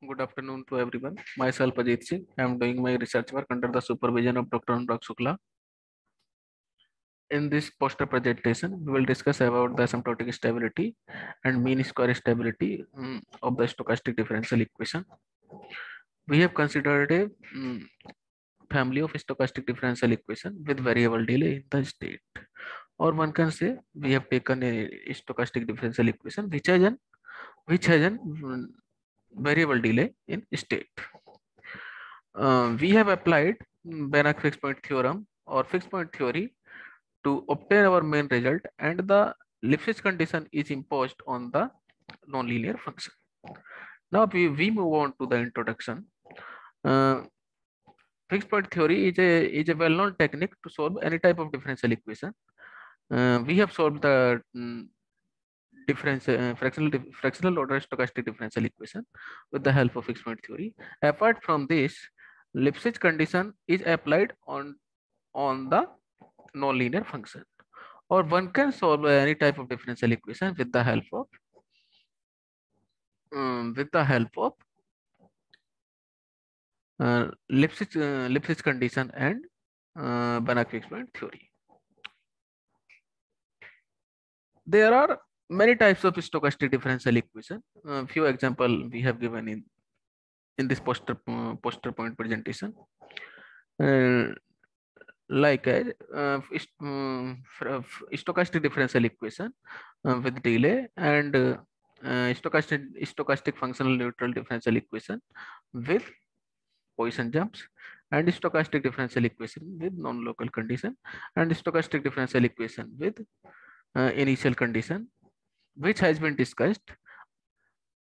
Good afternoon to everyone. Myself Ajit Singh. I am doing my research work under the supervision of Dr. Anurag Shukla. In this poster presentation, we will discuss about the asymptotic stability and mean square stability of the stochastic differential equation. We have considered a family of stochastic differential equation with variable delay in the state. Or one can say we have taken a stochastic differential equation which has an variable delay in state. We have applied Banach fixed point theorem or fixed point theory to obtain our main result, and the Lipschitz condition is imposed on the nonlinear function. Now we move on to the introduction. Uh, Fixed point theory is a well-known technique to solve any type of differential equation. We have solved the fractional order stochastic differential equation with the help of fixed point theory. Apart from this, Lipschitz condition is applied on the nonlinear function, or one can solve any type of differential equation with the help of Lipschitz condition and Banach fixed point theory. There are many types of stochastic differential equation. Few example we have given in this poster point presentation. Like a stochastic differential equation with delay, and stochastic functional neutral differential equation with Poisson jumps, and stochastic differential equation with non-local condition, and stochastic differential equation with initial condition, which has been discussed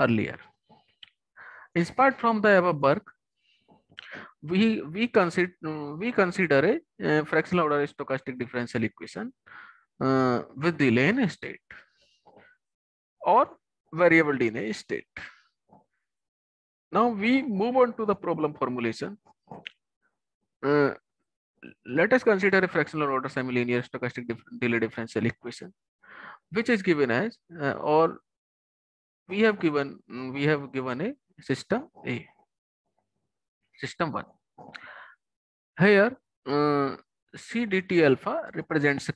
earlier. Apart from the above work, we consider a fractional order stochastic differential equation with delay in state or variable delay state. Now we move on to the problem formulation. Let us consider a fractional order semi-linear stochastic delay differential equation, which is given as or we have given a system A, system 1. Here C dt alpha represents a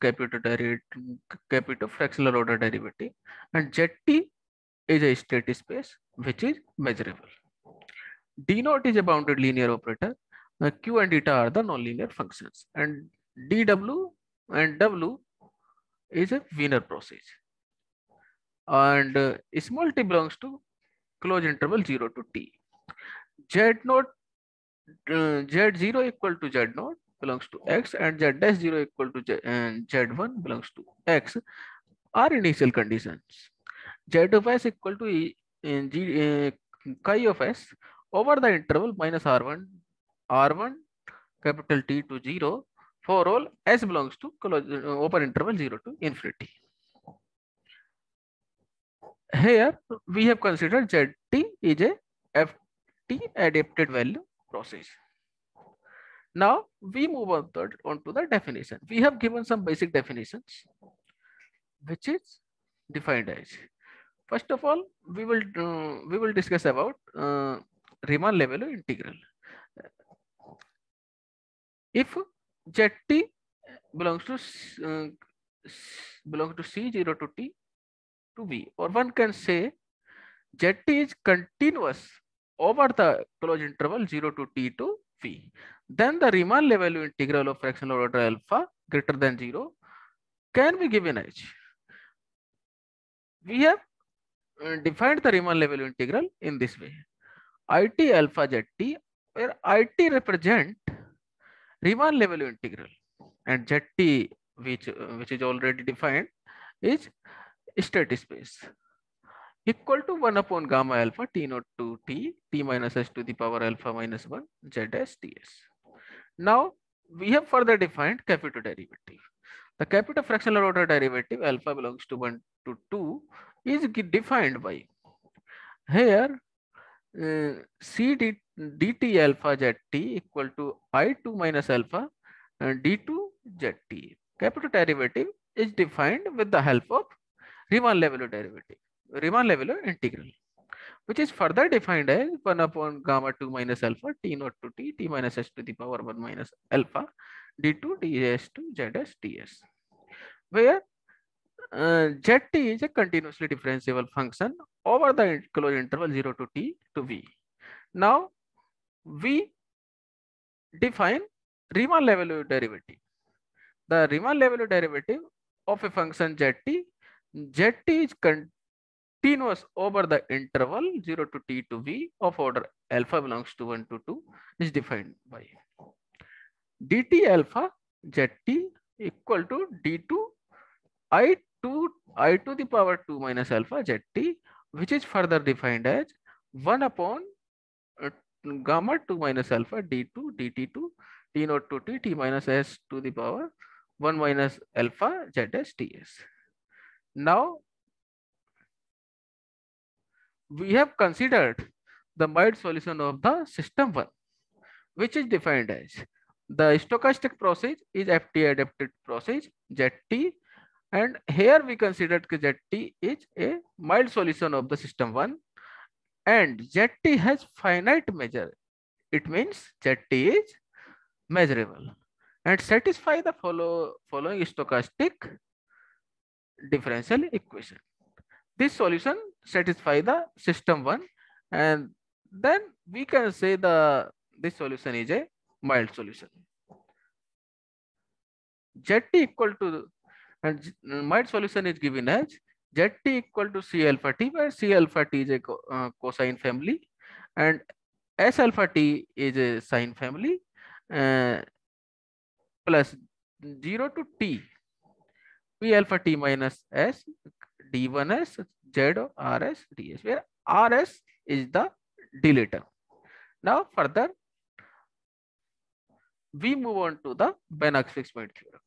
capital fractional order derivative, and Zt is a state space which is measurable. D naught is a bounded linear operator. Q and eta are the nonlinear functions, and dw and w is a Wiener process, and small t belongs to closed interval 0 to t. Z naught Z0 equal to Z naught belongs to X, and Z dash 0 equal to Z1 belongs to X are initial conditions. Z of S equal to chi of S over the interval minus R1 capital T to 0 for all S belongs to open interval 0 to infinity. Here we have considered Zt is a Ft adapted value process. Now we move on to the definition. We have given some basic definitions, which is defined as, first of all, we will discuss about Riemann-Levellow integral. If Zt belongs to C0 to T to V, or one can say Zt is continuous over the closed interval 0 to T to V, then the Riemann-Levellow integral of fractional order alpha greater than 0 can be given as. We have defined the Riemann-Levellow integral in this way: IT alpha Zt, where IT represent Riemann-Levellow integral, and Zt, which is already defined, is state space, equal to 1 upon gamma alpha T naught to T minus S to the power alpha minus 1 Z S ts. Now we have further defined capital derivative. The capital fractional order derivative alpha belongs to 1 to 2 is defined by, here C dt alpha Zt equal to I2 minus alpha d2 Zt. Capital derivative is defined with the help of Riemann-Levellow integral. which is further defined as 1 upon gamma 2 minus alpha t naught to t t minus s to the power 1 minus alpha d2 ds to zs ds, where zt is a continuously differentiable function over the closed interval 0 to t to v. Now we define Riemann-Leibniz derivative. The Riemann-Leibniz derivative of a function zt is continuous over the interval 0 to t to v of order alpha belongs to 1 to 2 is defined by dt alpha zt equal to d2 I to the power 2 minus alpha zt, which is further defined as 1 upon gamma 2 minus alpha d2 dt2 t naught to t t minus s to the power 1 minus alpha zs ts. Now we have considered the mild solution of the system 1, which is defined as the stochastic process is ft adapted process zt, and here we considered that zt is a mild solution of the system 1 and zt has finite measure. It means zt is measurable and satisfy the following stochastic differential equation. This solution satisfy the system 1 and then we can say this solution is a mild solution. Zt equal to, and mild solution is given as zt equal to c alpha t, where c alpha t is a cosine family and s alpha t is a sine family, plus 0 to t p alpha t minus s d1s z rs ds, where rs is the delay term. Now further we move on to the Banach's fixed point theorem.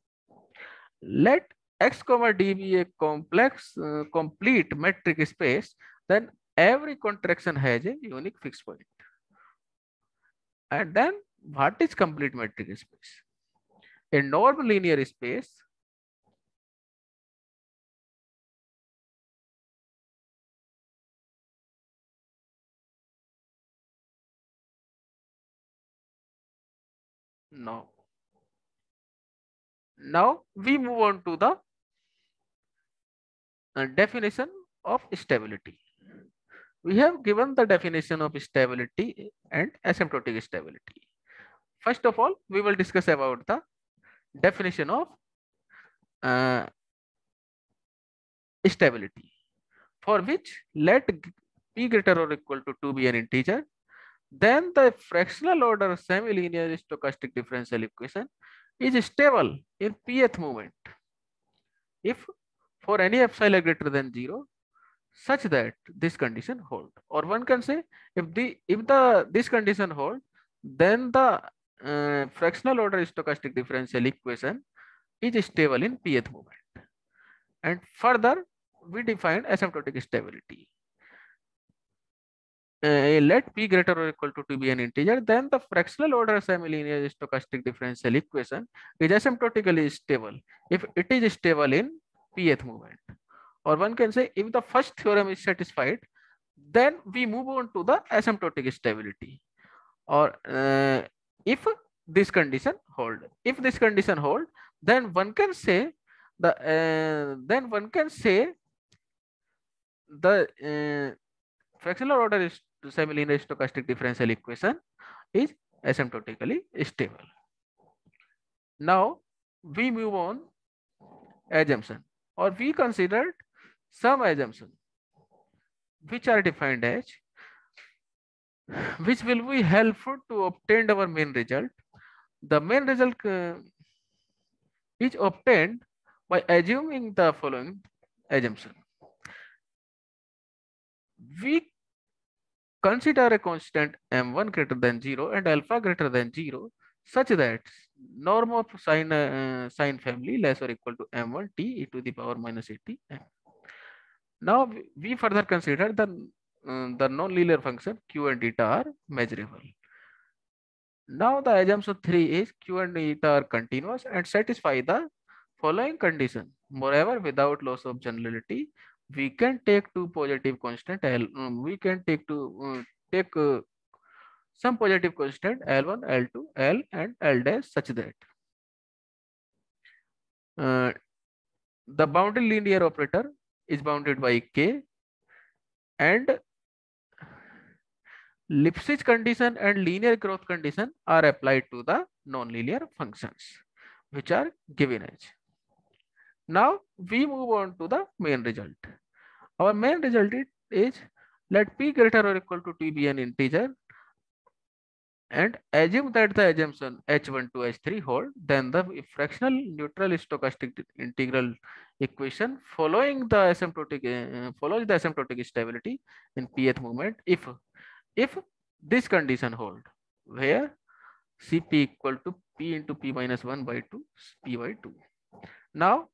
Let x comma d be a complex complete metric space, then every contraction has a unique fixed point. And then what is complete metric space? A normal linear space Now we move on to the definition of stability. We have given the definition of stability and asymptotic stability. First of all, we will discuss about the definition of stability, for which let p greater or equal to 2 be an integer. Then the fractional order semi-linear stochastic differential equation is stable in pth moment if for any epsilon greater than 0 such that this condition hold, or one can say if this condition hold, then the fractional order stochastic differential equation is stable in pth moment. And further we define asymptotic stability. Let p greater or equal to be an integer, then the fractional order semi-linear stochastic differential equation is asymptotically stable if it is stable in pth moment. Or one can say if the first theorem is satisfied, then we move on to the asymptotic stability. Or if this condition hold, then one can say the fractional order is semi-linear stochastic differential equation is asymptotically stable. Now we move on assumption, or we considered some assumption which are defined as which will be helpful to obtain our main result. The main result is obtained by assuming the following assumption. We consider a constant m1 greater than 0 and alpha greater than 0 such that norm of sine family less or equal to m1 t e to the power minus 80 m. Now we further consider the non-linear function q and eta are measurable. Now the assumption 3 is q and eta are continuous and satisfy the following condition. Moreover, without loss of generality, we can take two positive constant L. We can take take some positive constant L1, L2, L and L dash such that uh, the boundary linear operator is bounded by K, and Lipschitz condition and linear growth condition are applied to the nonlinear functions, which are given as. Now we move on to the main result. Our main result is let p greater or equal to t be an integer, and assume that the assumption h1 to h3 hold, then the fractional neutral stochastic integral equation follows the asymptotic stability in pth moment if this condition hold, where Cp equal to p into p minus 1 by 2 p by 2. Now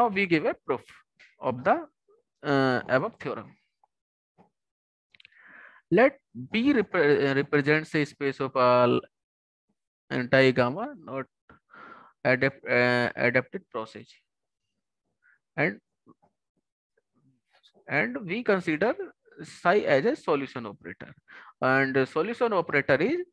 we give a proof of the above theorem. Let B represents a space of all anti-gamma not adapted process, and we consider psi as a solution operator, and the solution operator is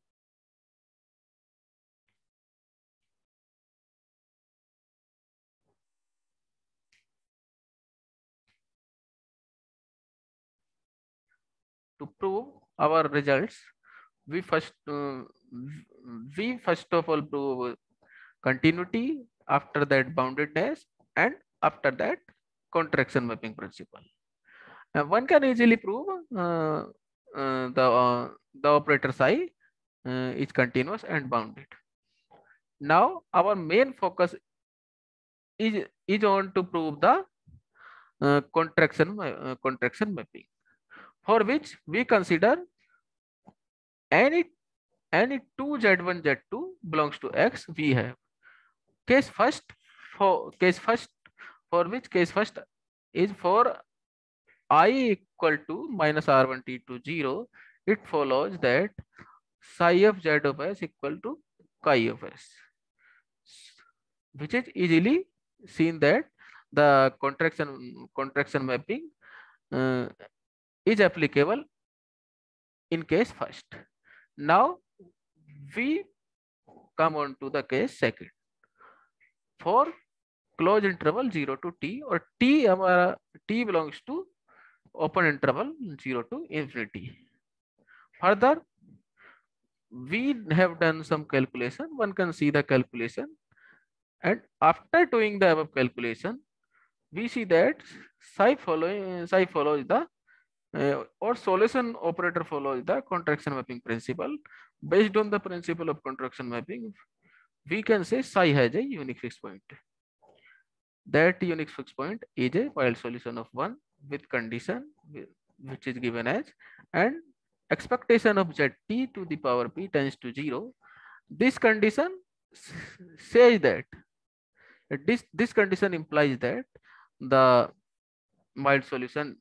to prove our results. We first of all prove continuity, after that boundedness, and after that contraction mapping principle. One can easily prove the operator psi is continuous and bounded. Now our main focus is on to prove the contraction mapping, for which we consider any two z1 z2 belongs to X. We have case first for which case first is for I equal to minus r1 t to 0. It follows that psi of z of s equal to chi of s, which is easily seen that the contraction mapping uh, is applicable in case first. Now we come on to the case second. For closed interval 0 to t, or t belongs to open interval 0 to infinity. Further, we have done some calculation. One can see the calculation, and after doing the above calculation, we see that psi follows the or solution operator follows the contraction mapping principle. Based on the principle of contraction mapping, we can say psi has a unique fixed point. That unique fixed point is a wild solution of 1 with condition which is given as, and expectation of zt to the power p tends to 0. This condition says that this condition implies that the mild solution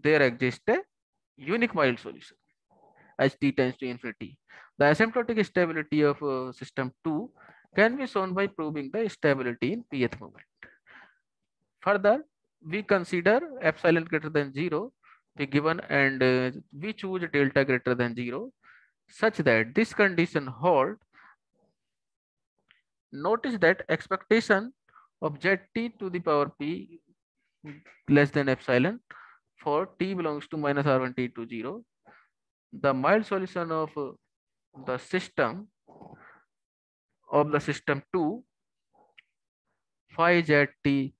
there exists a unique mild solution as t tends to infinity. The asymptotic stability of system 2 can be shown by proving the stability in pth moment. Further, we consider epsilon greater than 0 be given, and we choose delta greater than 0 such that this condition hold. Notice that expectation of zt to the power p less than epsilon for t belongs to minus r1 t to 0. The mild solution of the system 2 phi zt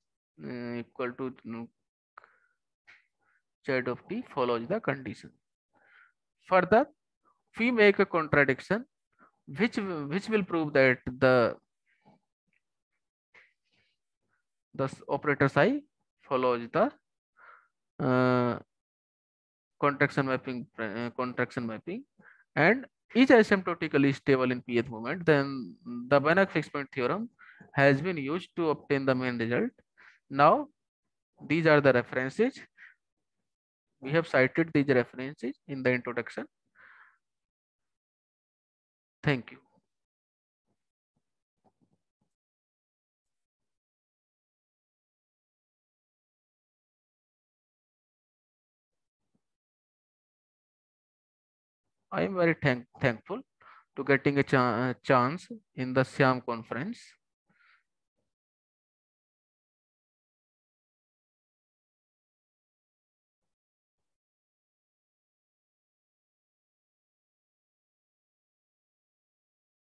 equal to z of t follows the condition. Further, we make a contradiction which will prove that the operator psi follows the contraction mapping and is asymptotically stable in pth moment. Then the Banach fixed point theorem has been used to obtain the main result. Now these are the references. We have cited these references in the introduction. Thank you. I am very thankful to getting a chance in the SIAM conference.